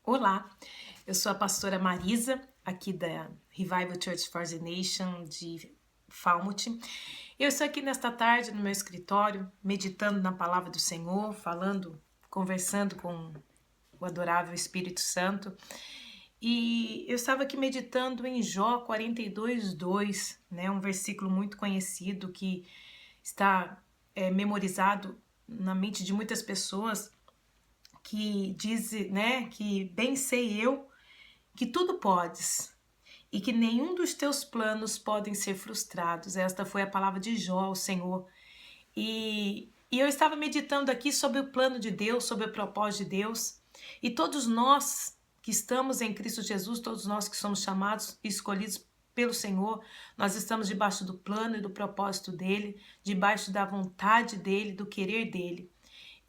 Olá, eu sou a pastora Marisa, aqui da Revival Church for the Nation de Falmouth. Eu estou aqui nesta tarde no meu escritório, meditando na palavra do Senhor, conversando com o adorável Espírito Santo. E eu estava aqui meditando em Jó 42:2, né, um versículo muito conhecido que está memorizado na mente de muitas pessoas, que diz, né, que bem sei eu que tudo podes e que nenhum dos teus planos podem ser frustrados. Esta foi a palavra de Jó ao Senhor. E eu estava meditando aqui sobre o plano de Deus, sobre o propósito de Deus. E todos nós que estamos em Cristo Jesus, todos nós que somos chamados e escolhidos pelo Senhor, nós estamos debaixo do plano e do propósito dele, debaixo da vontade dele, do querer dele.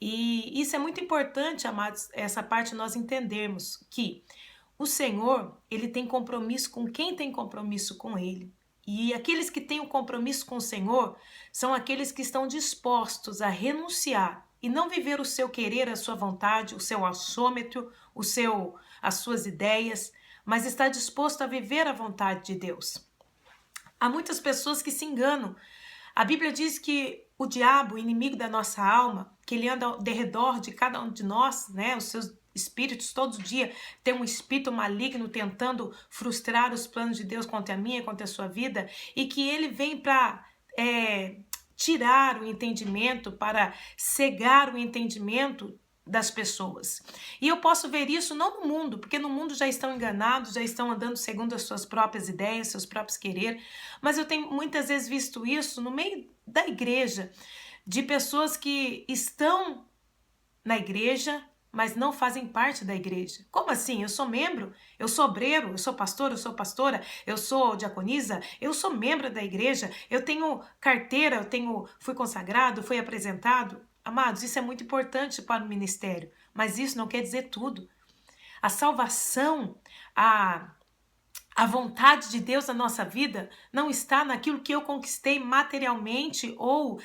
E isso é muito importante, amados, essa parte nós entendermos que o Senhor, ele tem compromisso com quem tem compromisso com ele. E aqueles que têm um compromisso com o Senhor são aqueles que estão dispostos a renunciar e não viver o seu querer, a sua vontade, o seu achômetro, as suas ideias, mas está disposto a viver a vontade de Deus. Há muitas pessoas que se enganam. A Bíblia diz que o diabo, o inimigo da nossa alma, que ele anda ao derredor de cada um de nós, né? Os seus espíritos, todo dia tem um espírito maligno tentando frustrar os planos de Deus contra a minha e contra a sua vida, e que ele vem para tirar o entendimento, para cegar o entendimento das pessoas. E eu posso ver isso não no mundo, porque no mundo já estão enganados, já estão andando segundo as suas próprias ideias, seus próprios querer, mas eu tenho muitas vezes visto isso no meio da igreja, de pessoas que estão na igreja, mas não fazem parte da igreja. Como assim? Eu sou membro, eu sou obreiro, eu sou pastor, eu sou pastora, eu sou diaconisa, eu sou membro da igreja, eu tenho carteira, fui consagrado, fui apresentado. Amados, isso é muito importante para o ministério, mas isso não quer dizer tudo. A salvação, a vontade de Deus na nossa vida não está naquilo que eu conquistei materialmente ou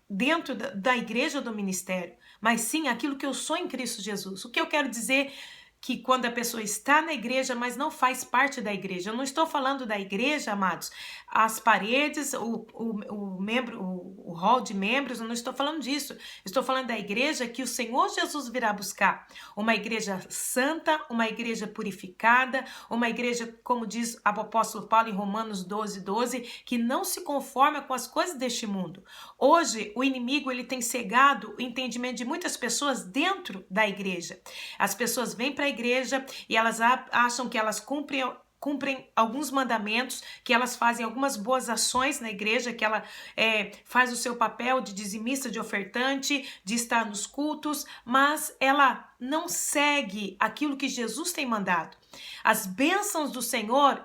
dentro da igreja ou do ministério, mas sim aquilo que eu sou em Cristo Jesus. O que eu quero dizer que quando a pessoa está na igreja, mas não faz parte da igreja. Eu não estou falando da igreja, amados, as paredes, o hall de membros, eu não estou falando disso. Estou falando da igreja que o Senhor Jesus virá buscar. Uma igreja santa, uma igreja purificada, uma igreja, como diz o apóstolo Paulo em Romanos 12:12, que não se conforma com as coisas deste mundo. Hoje, o inimigo ele tem cegado o entendimento de muitas pessoas dentro da igreja. As pessoas vêm para a igreja e elas acham que elas cumprem alguns mandamentos, que elas fazem algumas boas ações na igreja, que ela faz o seu papel de dizimista, de ofertante, de estar nos cultos, mas ela não segue aquilo que Jesus tem mandado. As bênçãos do Senhor,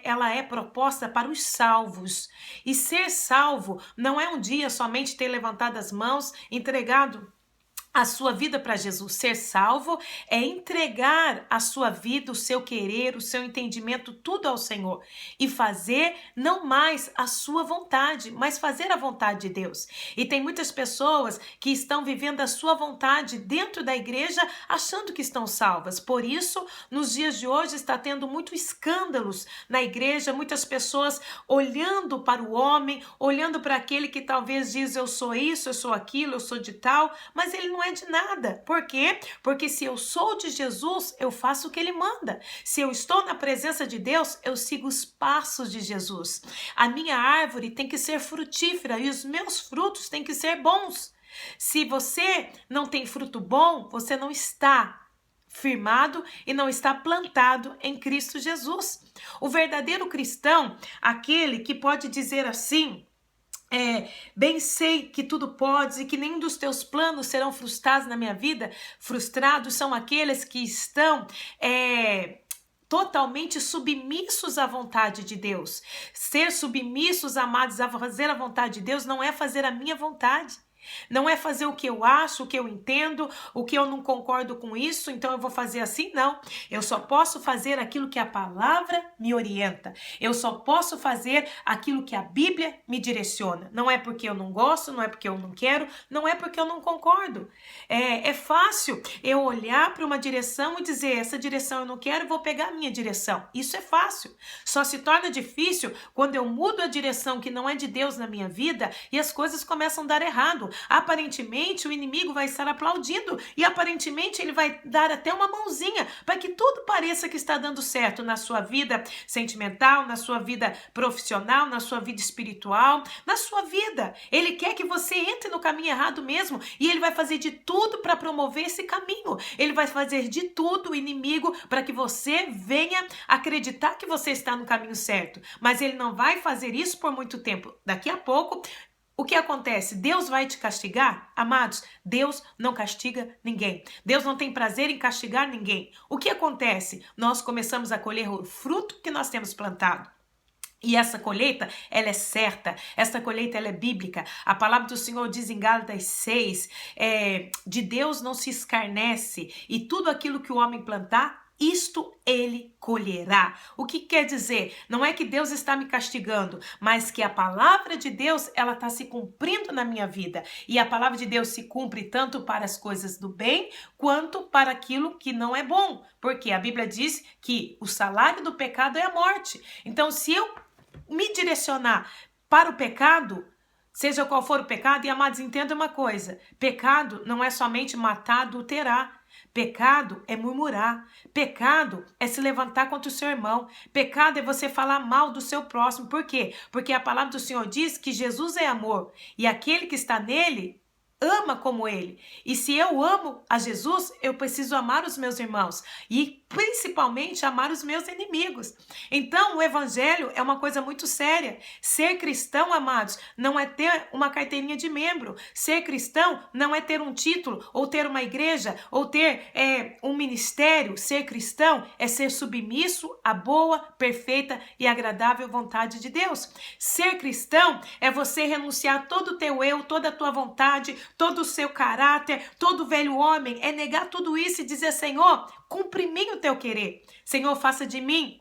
ela é proposta para os salvos. E ser salvo não é um dia somente ter levantado as mãos, entregado a sua vida para Jesus. Ser salvo é entregar a sua vida, o seu querer, o seu entendimento, tudo ao Senhor. E fazer não mais a sua vontade, mas fazer a vontade de Deus. E tem muitas pessoas que estão vivendo a sua vontade dentro da igreja, achando que estão salvas. Por isso, nos dias de hoje, está tendo muitos escândalos na igreja, muitas pessoas olhando para o homem, olhando para aquele que talvez diz eu sou isso, eu sou aquilo, eu sou de tal, mas ele não é de nada. Por quê? Porque se eu sou de Jesus, eu faço o que ele manda. Se eu estou na presença de Deus, eu sigo os passos de Jesus. A minha árvore tem que ser frutífera e os meus frutos têm que ser bons. Se você não tem fruto bom, você não está firmado e não está plantado em Cristo Jesus. O verdadeiro cristão, aquele que pode dizer assim: bem sei que tudo podes e que nenhum dos teus planos serão frustrados na minha vida. Frustrados são aqueles que estão totalmente submissos à vontade de Deus. Ser submissos, amados, a fazer a vontade de Deus não é fazer a minha vontade. Não é fazer o que eu acho, o que eu entendo, o que eu não concordo com isso, então eu vou fazer assim, não. Eu só posso fazer aquilo que a palavra me orienta. Eu só posso fazer aquilo que a Bíblia me direciona. Não é porque eu não gosto, não é porque eu não quero, não é porque eu não concordo. É fácil eu olhar para uma direção e dizer, essa direção eu não quero, vou pegar a minha direção. Isso é fácil. Só se torna difícil quando eu mudo a direção que não é de Deus na minha vida e as coisas começam a dar errado. Aparentemente o inimigo vai estar aplaudindo e aparentemente ele vai dar até uma mãozinha para que tudo pareça que está dando certo na sua vida sentimental, na sua vida profissional, na sua vida espiritual, na sua vida. Ele quer que você entre no caminho errado mesmo e ele vai fazer de tudo para promover esse caminho. Ele vai fazer de tudo, o inimigo, para que você venha acreditar que você está no caminho certo. Mas ele não vai fazer isso por muito tempo. Daqui a pouco, o que acontece? Deus vai te castigar? Amados, Deus não castiga ninguém. Deus não tem prazer em castigar ninguém. O que acontece? Nós começamos a colher o fruto que nós temos plantado. E essa colheita, ela é certa, essa colheita ela é bíblica. A palavra do Senhor diz em Gálatas 6, de Deus não se escarnece, e tudo aquilo que o homem plantar, isto ele colherá. O que quer dizer? Não é que Deus está me castigando, mas que a palavra de Deus, ela está se cumprindo na minha vida. E a palavra de Deus se cumpre tanto para as coisas do bem, quanto para aquilo que não é bom. Porque a Bíblia diz que o salário do pecado é a morte. Então, se eu me direcionar para o pecado, seja qual for o pecado, e amados, entenda uma coisa, pecado não é somente matar, adulterar. Pecado é murmurar, pecado é se levantar contra o seu irmão, pecado é você falar mal do seu próximo. Por quê? Porque a palavra do Senhor diz que Jesus é amor e aquele que está nele ama como ele. E se eu amo a Jesus, eu preciso amar os meus irmãos e principalmente amar os meus inimigos. Então, o evangelho é uma coisa muito séria. Ser cristão, amados, não é ter uma carteirinha de membro. Ser cristão não é ter um título, ou ter uma igreja, ou ter um ministério. Ser cristão é ser submisso à boa, perfeita e agradável vontade de Deus. Ser cristão é você renunciar todo o teu eu, toda a tua vontade, todo o seu caráter, todo o velho homem, é negar tudo isso e dizer, Senhor, cumpre em mim o teu querer. Senhor, faça de mim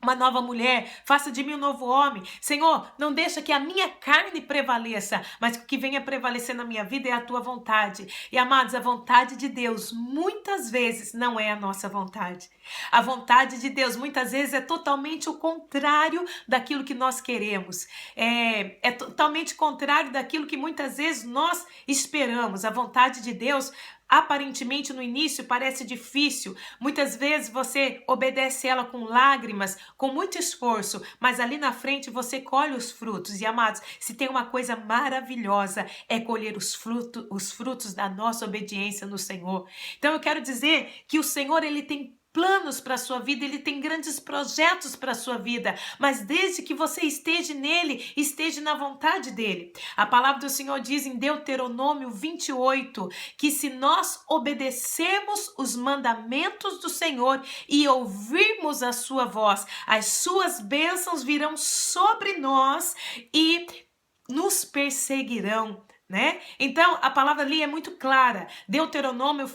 uma nova mulher, faça de mim um novo homem. Senhor, não deixa que a minha carne prevaleça, mas o que venha prevalecer na minha vida é a tua vontade. E amados, a vontade de Deus muitas vezes não é a nossa vontade. A vontade de Deus muitas vezes é totalmente o contrário daquilo que nós queremos. É totalmente contrário daquilo que muitas vezes nós esperamos. A vontade de Deus aparentemente no início parece difícil, muitas vezes você obedece ela com lágrimas, com muito esforço, mas ali na frente você colhe os frutos. E amados, se tem uma coisa maravilhosa é colher os frutos da nossa obediência no Senhor. Então eu quero dizer que o Senhor, ele tem planos para a sua vida, ele tem grandes projetos para a sua vida, mas desde que você esteja nele, esteja na vontade dele. A palavra do Senhor diz em Deuteronômio 28, que se nós obedecermos os mandamentos do Senhor e ouvirmos a sua voz, as suas bênçãos virão sobre nós e nos perseguirão. Né? Então a palavra ali é muito clara. Deuteronômio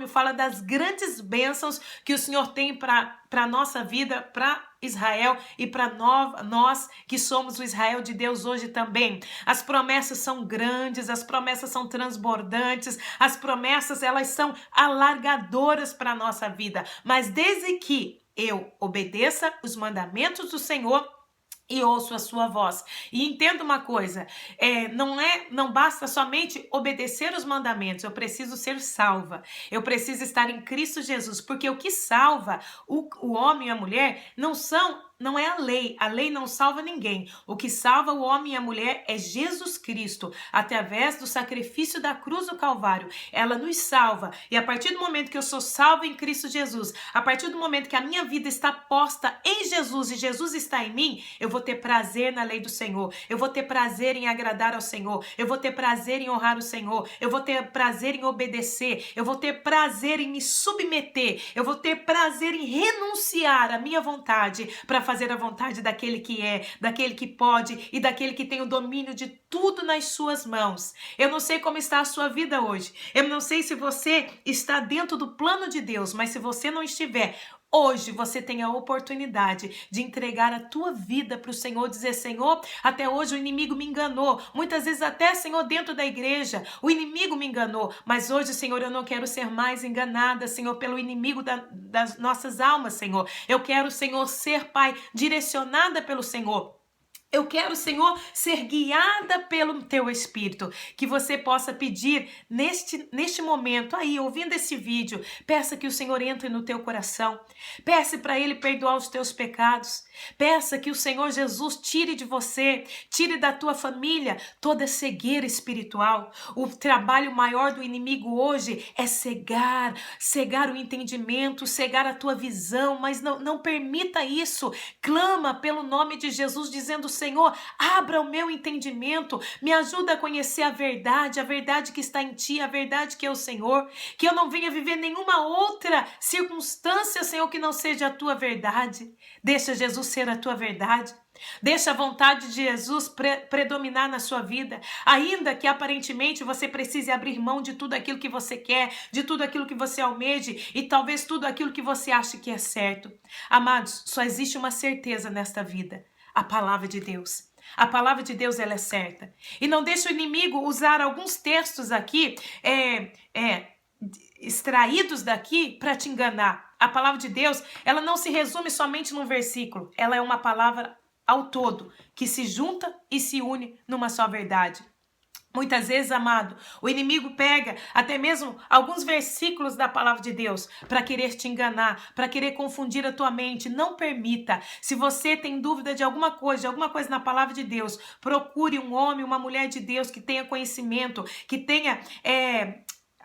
fala das grandes bênçãos que o Senhor tem para a nossa vida, para Israel e para nós que somos o Israel de Deus hoje também. As promessas são grandes, as promessas são transbordantes, as promessas elas são alargadoras para a nossa vida, mas desde que eu obedeça os mandamentos do Senhor e ouço a sua voz. E entenda uma coisa, não basta somente obedecer os mandamentos, eu preciso ser salva, eu preciso estar em Cristo Jesus, porque o que salva o homem e a mulher não é a lei não salva ninguém. O que salva o homem e a mulher é Jesus Cristo, através do sacrifício da cruz do Calvário. Ela nos salva, e a partir do momento que eu sou salva em Cristo Jesus, a partir do momento que a minha vida está posta em Jesus e Jesus está em mim, eu vou ter prazer na lei do Senhor, eu vou ter prazer em agradar ao Senhor, eu vou ter prazer em honrar o Senhor, eu vou ter prazer em obedecer, eu vou ter prazer em me submeter, eu vou ter prazer em renunciar à minha vontade para fazer a vontade daquele que é, daquele que pode e daquele que tem o domínio de tudo nas suas mãos. Eu não sei como está a sua vida hoje. Eu não sei se você está dentro do plano de Deus, mas se você não estiver, hoje você tem a oportunidade de entregar a tua vida para o Senhor, dizer: Senhor, até hoje o inimigo me enganou. Muitas vezes até, Senhor, dentro da igreja, o inimigo me enganou. Mas hoje, Senhor, eu não quero ser mais enganada, Senhor, pelo inimigo das nossas almas, Senhor. Eu quero, Senhor, ser, Pai, direcionada pelo Senhor. Eu quero, Senhor, ser guiada pelo Teu Espírito. Que você possa pedir neste momento, aí, ouvindo esse vídeo, peça que o Senhor entre no teu coração. Peça para Ele perdoar os teus pecados. Peça que o Senhor Jesus tire de você, tire da tua família toda cegueira espiritual. O trabalho maior do inimigo hoje é cegar o entendimento, cegar a tua visão, mas não permita isso. Clama pelo nome de Jesus, dizendo: Senhor, abra o meu entendimento, me ajuda a conhecer a verdade que está em Ti, a verdade que é o Senhor, que eu não venha viver nenhuma outra circunstância, Senhor, que não seja a Tua verdade. Deixa Jesus ser a Tua verdade. Deixa a vontade de Jesus predominar na sua vida, ainda que aparentemente você precise abrir mão de tudo aquilo que você quer, de tudo aquilo que você almeje e talvez tudo aquilo que você acha que é certo. Amados, só existe uma certeza nesta vida: a palavra de Deus. A palavra de Deus, ela é certa. E não deixe o inimigo usar alguns textos aqui, extraídos daqui, para te enganar. A palavra de Deus, ela não se resume somente num versículo. Ela é uma palavra ao todo, que se junta e se une numa só verdade. Muitas vezes, amado, o inimigo pega até mesmo alguns versículos da palavra de Deus para querer te enganar, para querer confundir a tua mente. Não permita. Se você tem dúvida de alguma coisa na palavra de Deus, procure um homem, uma mulher de Deus que tenha conhecimento, que tenha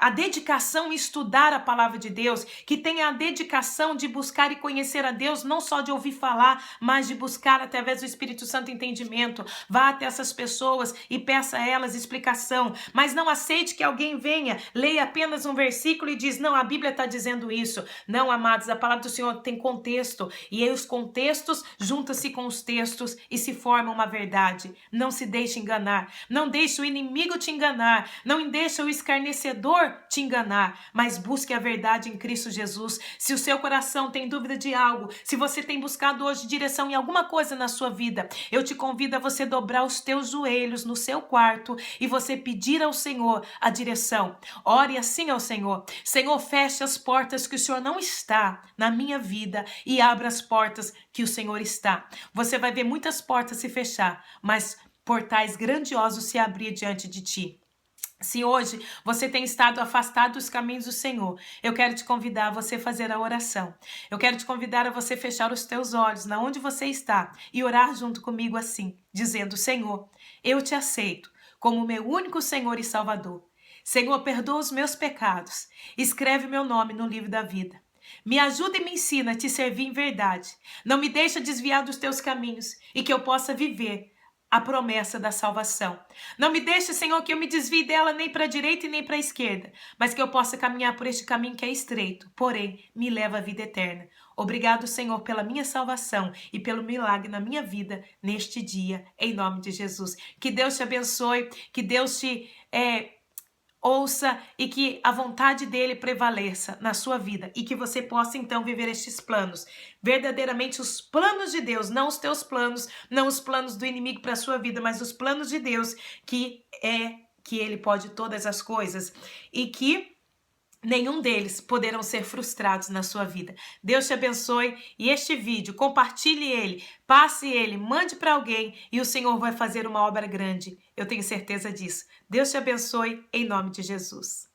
a dedicação em estudar a palavra de Deus, que tenha a dedicação de buscar e conhecer a Deus, não só de ouvir falar, mas de buscar através do Espírito Santo entendimento. Vá até essas pessoas e peça a elas explicação, mas não aceite que alguém venha, leia apenas um versículo e diz: não, a Bíblia está dizendo isso. Não, amados, a palavra do Senhor tem contexto, e aí os contextos juntam-se com os textos e se formam uma verdade. Não se deixe enganar, não deixe o inimigo te enganar, não deixe o escarnecedor te enganar, mas busque a verdade em Cristo Jesus. Se o seu coração tem dúvida de algo, se você tem buscado hoje direção em alguma coisa na sua vida, eu te convido a você dobrar os teus joelhos no seu quarto e você pedir ao Senhor a direção. Ore assim ao Senhor: Senhor, feche as portas que o Senhor não está na minha vida e abra as portas que o Senhor está. Você vai ver muitas portas se fechar, mas portais grandiosos se abrir diante de ti. Se hoje você tem estado afastado dos caminhos do Senhor, eu quero te convidar a você fazer a oração. Eu quero te convidar a você fechar os teus olhos na onde você está e orar junto comigo assim, dizendo: Senhor, eu te aceito como meu único Senhor e Salvador. Senhor, perdoa os meus pecados. Escreve meu nome no livro da vida. Me ajuda e me ensina a te servir em verdade. Não me deixa desviar dos teus caminhos e que eu possa viver a promessa da salvação. Não me deixe, Senhor, que eu me desvie dela nem para a direita e nem para a esquerda, mas que eu possa caminhar por este caminho que é estreito, porém me leva à vida eterna. Obrigado, Senhor, pela minha salvação e pelo milagre na minha vida neste dia, em nome de Jesus. Que Deus te abençoe, que Deus te ouça e que a vontade dele prevaleça na sua vida e que você possa então viver estes planos, verdadeiramente os planos de Deus, não os teus planos, não os planos do inimigo para a sua vida, mas os planos de Deus, que ele pode todas as coisas e que nenhum deles poderão ser frustrados na sua vida. Deus te abençoe e este vídeo, compartilhe ele, passe ele, mande para alguém e o Senhor vai fazer uma obra grande. Eu tenho certeza disso. Deus te abençoe em nome de Jesus.